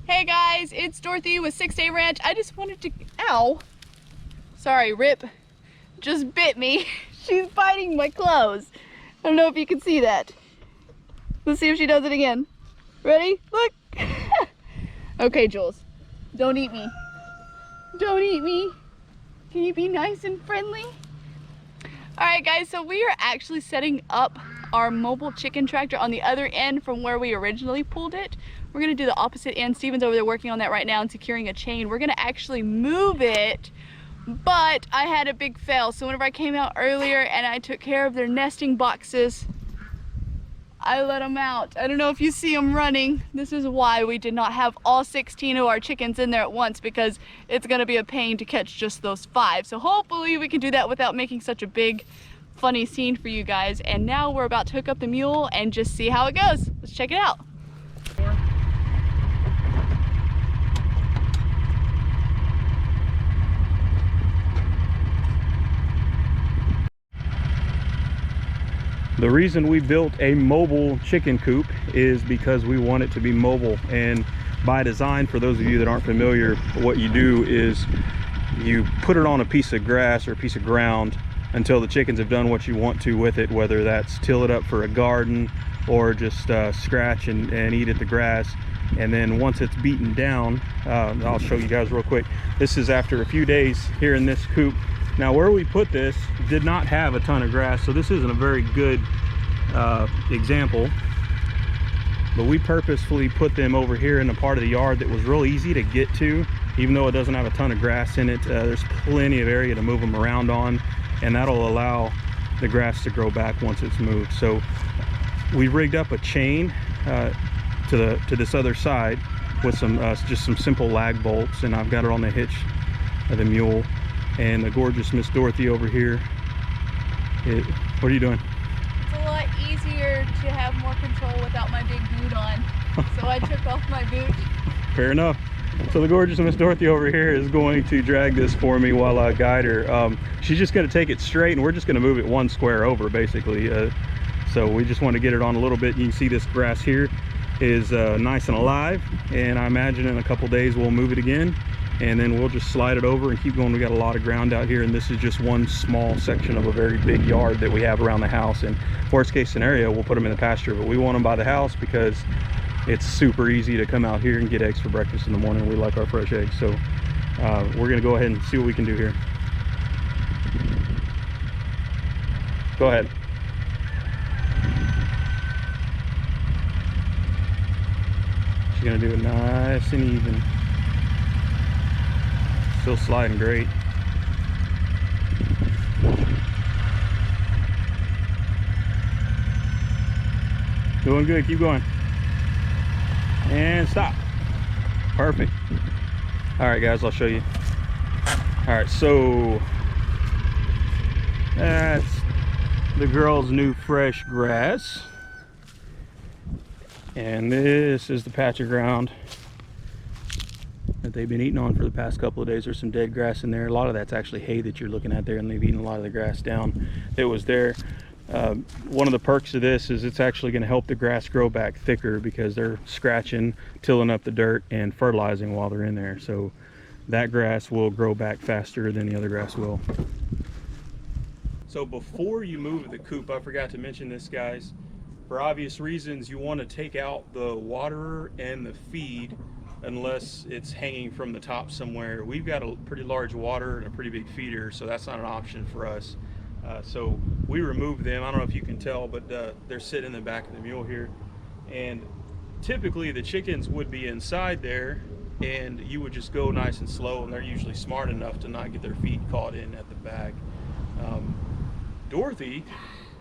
Hey guys, it's Dorothy with 6 Day Ranch. I just wanted to, ow, sorry, Rip just bit me. She's biting my clothes. I don't know if you can see that. Let's see if she does it again. Ready? Look. Okay, Jules, don't eat me. Don't eat me. Can you be nice and friendly? All right guys, so we are actually setting up our mobile chicken tractor on the other end from where we originally pulled it. We're gonna do the opposite end. Steven's over there working on that right now and securing a chain. We're gonna actually move it, but I had a big fail. So whenever I came out earlier and I took care of their nesting boxes, I let them out. I don't know if you see them running. This is why we did not have all 16 of our chickens in there at once, because it's gonna be a pain to catch just those 5. So hopefully we can do that without making such a big, funny scene for you guys. And now we're about to hook up the mule and just see how it goes. Let's check it out. The reason we built a mobile chicken coop is because we want it to be mobile, and by design, for those of you that aren't familiar, what you do is you put it on a piece of grass or a piece of ground until the chickens have done what you want to with it, whether that's till it up for a garden or just scratch and eat at the grass. And then once it's beaten down, I'll show you guys real quick. This is after a few days here in this coop. Now where we put this did not have a ton of grass, so this isn't a very good example, but we purposefully put them over here in a part of the yard that was real easy to get to. Even though it doesn't have a ton of grass in it, there's plenty of area to move them around on, and that'll allow the grass to grow back once it's moved. So we rigged up a chain to this other side with some just some simple lag bolts, and I've got it on the hitch of the mule. And the gorgeous Miss Dorothy over here. What are you doing? It's a lot easier to have more control without my big boot on. So I took off my boot. Fair enough. So the gorgeous Miss Dorothy over here is going to drag this for me while I guide her. She's just going to take it straight, and we're just going to move it 1 square over, basically. So we just want to get it on a little bit. You can see this grass here is nice and alive, and I imagine in a couple days we'll move it again, and then we'll just slide it over and keep going. We got a lot of ground out here, and this is just one small section of a very big yard that we have around the house. And worst case scenario, we'll put them in the pasture, but we want them by the house because it's super easy to come out here and get eggs for breakfast in the morning. We like our fresh eggs. So we're gonna go ahead and see what we can do here. Go ahead. She's gonna do it nice and even. Still sliding great. Doing good, keep going. And stop. Perfect. All right guys, I'll show you. All right, so that's the girls' new fresh grass. And this is the patch of ground that they've been eating on for the past couple of days. There's some dead grass in there. A lot of that's actually hay that you're looking at there, and they've eaten a lot of the grass down that was there. One of the perks of this is it's actually going to help the grass grow back thicker because they're scratching, tilling up the dirt, and fertilizing while they're in there. So that grass will grow back faster than the other grass will. So before you move the coop, I forgot to mention this, guys. For obvious reasons, you want to take out the waterer and the feed unless it's hanging from the top somewhere. We've got a pretty large water and a pretty big feeder, so that's not an option for us. So we removed them. I don't know if you can tell, but they're sitting in the back of the mule here. And typically the chickens would be inside there, and you would just go nice and slow, and they're usually smart enough to not get their feet caught in at the back. Dorothy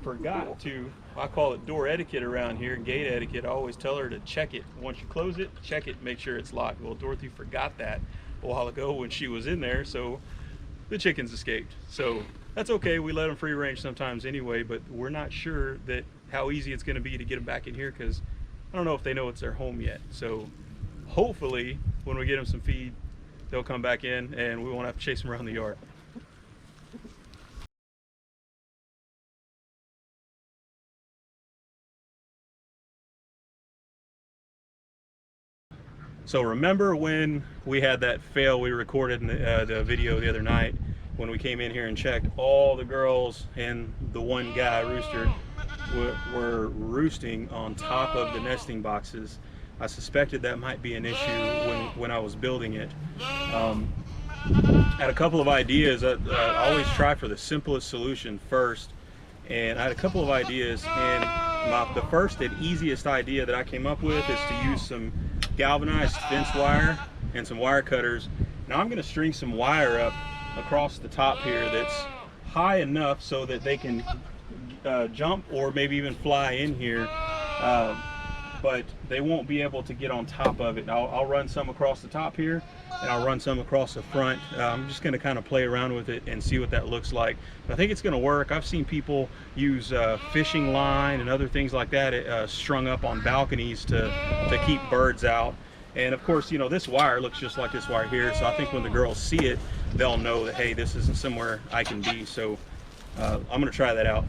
forgot to, I call it door etiquette around here, gate etiquette. I always tell her to check it. Once you close it, check it, make sure it's locked. Well, Dorothy forgot that a while ago when she was in there, so the chickens escaped. So that's okay, we let them free range sometimes anyway, but we're not sure that how easy it's going to be to get them back in here, because I don't know if they know it's their home yet. So hopefully when we get them some feed, they'll come back in and we won't have to chase them around the yard. So remember when we had that fail we recorded in the video the other night, when we came in here and checked, all the girls and the one guy rooster were roosting on top of the nesting boxes. I suspected that might be an issue when I was building it. I had a couple of ideas. I always try for the simplest solution first, and I had a couple of ideas, and the first and easiest idea that I came up with is to use some galvanized fence wire and some wire cutters. Now I'm going to string some wire up across the top here that's high enough so that they can jump or maybe even fly in here, but they won't be able to get on top of it. I'll run some across the top here, and I'll run some across the front. I'm just going to kind of play around with it and see what that looks like. But I think it's going to work. I've seen people use fishing line and other things like that strung up on balconies to keep birds out. And of course, you know, this wire looks just like this wire here, so I think when the girls see it, they'll know that, hey, this isn't somewhere I can be. So I'm going to try that out.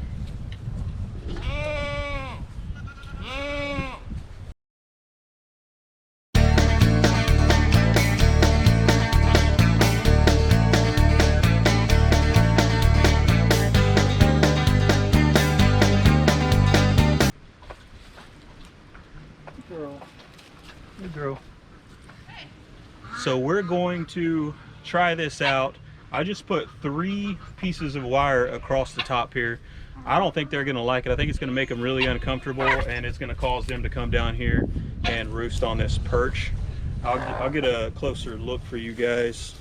Good girl. So we're going to try this out. I just put 3 pieces of wire across the top here. I don't think they're going to like it. I think it's going to make them really uncomfortable, and it's going to cause them to come down here and roost on this perch. I'll get a closer look for you guys.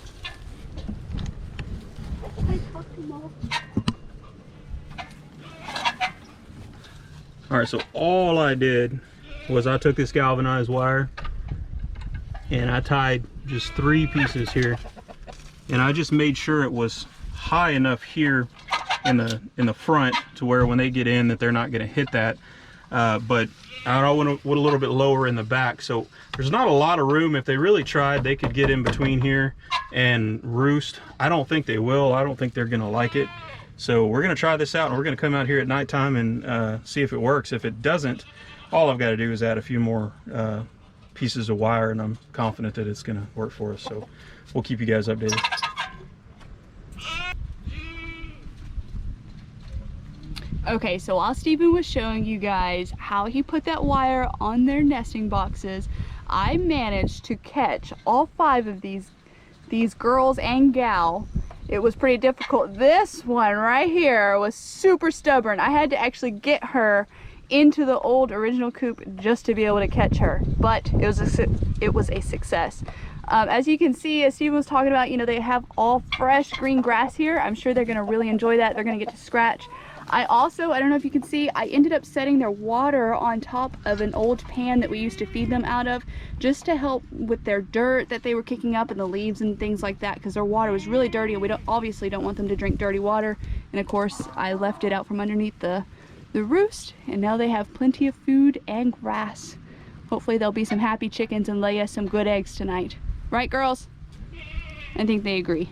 All right, so all I did was I took this galvanized wire and I tied just 3 pieces here, and I just made sure it was high enough here in the front to where when they get in that they're not going to hit that, but I want a little bit lower in the back, so there's not a lot of room. If they really tried, they could get in between here and roost. I don't think they will. I don't think they're going to like it. So we're going to try this out, and we're going to come out here at nighttime and see if it works. If it doesn't, all I've got to do is add a few more pieces of wire, and I'm confident that it's going to work for us. So we'll keep you guys updated. Okay, so while Steven was showing you guys how he put that wire on their nesting boxes, I managed to catch all 5 of these girls and gal. It was pretty difficult. This one right here was super stubborn. I had to actually get her into the old original coop just to be able to catch her, but it was a success. As you can see, as Steven was talking about, you know, they have all fresh green grass here. I'm sure they're going to really enjoy that. They're going to get to scratch. I don't know if you can see, I ended up setting their water on top of an old pan that we used to feed them out of, just to help with their dirt that they were kicking up and the leaves and things like that, because their water was really dirty and we obviously don't want them to drink dirty water. And of course, I left it out from underneath the roost, and now they have plenty of food and grass. Hopefully there'll be some happy chickens and lay us some good eggs tonight. Right, girls? I think they agree.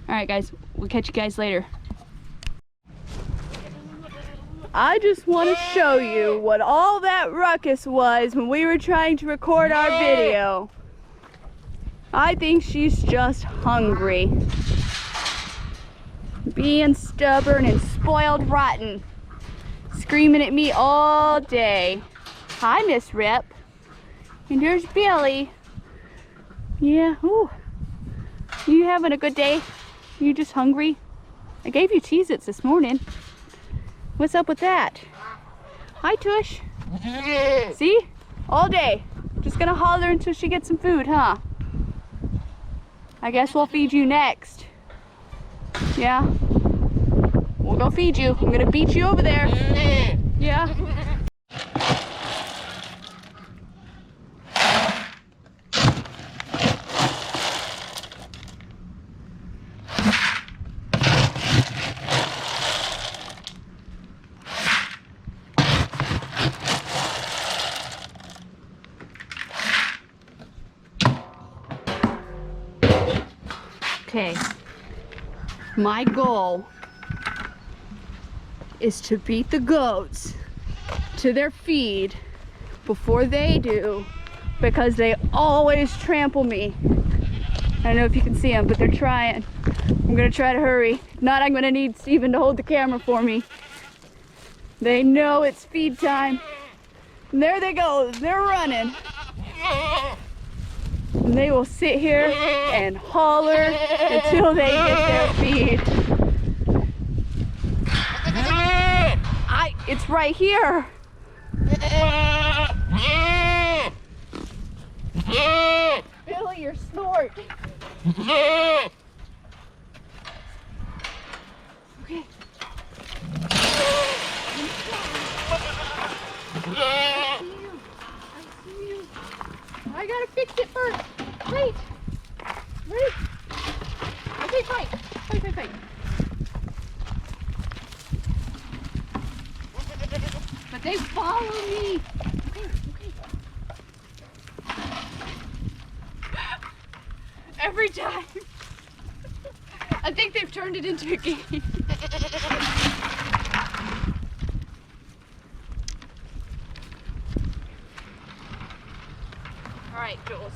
All right, guys, we'll catch you guys later. I just want to show you what all that ruckus was when we were trying to record our video. I think she's just hungry. Being stubborn and spoiled rotten. Screaming at me all day. Hi, Miss Rip. And there's Billy. Yeah, ooh. You having a good day? You just hungry? I gave you Cheez-Its this morning. What's up with that? Hi, Tush. See? All day. Just gonna holler until she gets some food, huh? I guess we'll feed you next. Yeah? We'll go feed you. I'm gonna beat you over there. Yeah? Okay, my goal is to beat the goats to their feed before they do because they always trample me. I don't know if you can see them, but they're trying. I'm gonna try to hurry. If not, I'm gonna need Steven to hold the camera for me. They know it's feed time. And there they go, they're running. And they will sit here and holler until they get their feed. It's right here. Billy, your snort. Okay. I gotta fix it first. Wait. Wait. Okay, fight. Fight. But they follow me. Okay. Every time. I think they've turned it into a game. All right, Jules.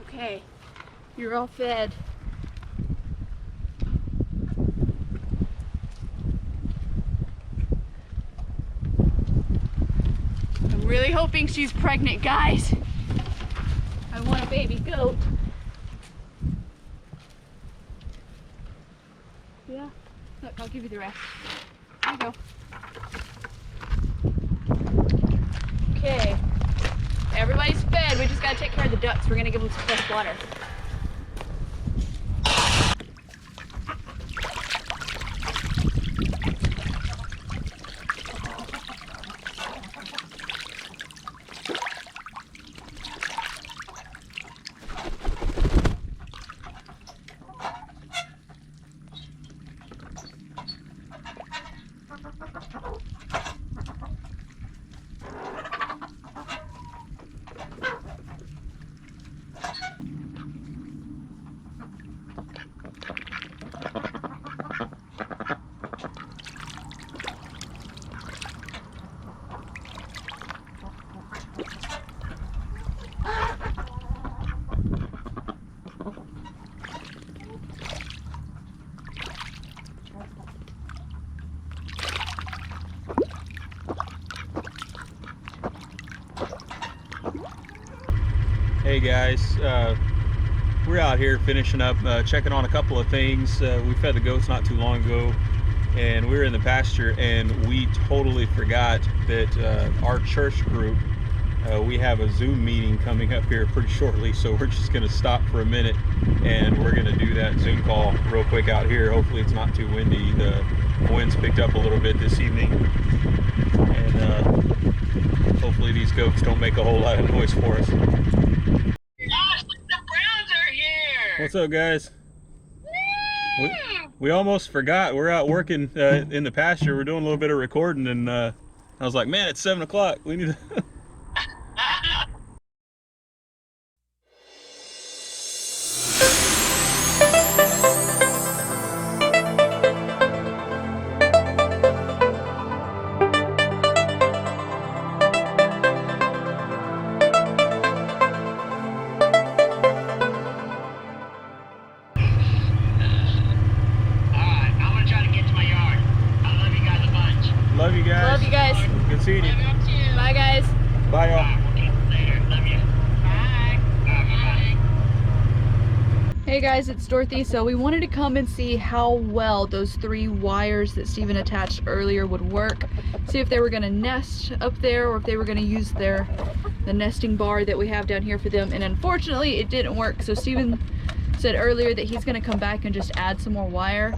Okay, you're all fed. I'm really hoping she's pregnant, guys. I want a baby goat. Yeah. Look, I'll give you the rest. There you go. Okay. Everybody's fed. We just gotta take care of the ducks. We're gonna give them some fresh water. Hey guys, we're out here finishing up, checking on a couple of things. We fed the goats not too long ago, and we were in the pasture, and we totally forgot that our church group, we have a Zoom meeting coming up here pretty shortly, so we're just going to stop for a minute and we're going to do that Zoom call real quick out here. Hopefully it's not too windy. The wind's picked up a little bit this evening, and hopefully these goats don't make a whole lot of noise for us. What's up, guys? We almost forgot. We're out working in the pasture. We're doing a little bit of recording, and I was like, man, it's 7 o'clock. We need to... Love you guys. Love you guys. Good seeing you. Bye, guys. Bye, y'all. Later. Love you. Bye. Bye. Hey guys, it's Dorothy. So we wanted to come and see how well those 3 wires that Steven attached earlier would work. See if they were going to nest up there, or if they were going to use the nesting bar that we have down here for them. And unfortunately, it didn't work. So Steven said earlier that he's going to come back and just add some more wire,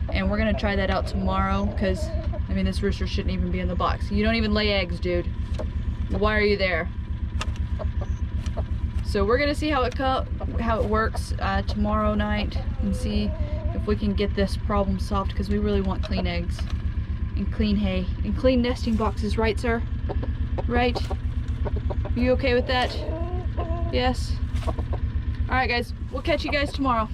and we're going to try that out tomorrow, because I mean, this rooster shouldn't even be in the box. You don't even lay eggs, dude. Why are you there? So we're gonna see how it works tomorrow night, and see if we can get this problem solved, because we really want clean eggs and clean hay and clean nesting boxes, right, sir? Right? Are you okay with that? Yes? All right, guys. We'll catch you guys tomorrow.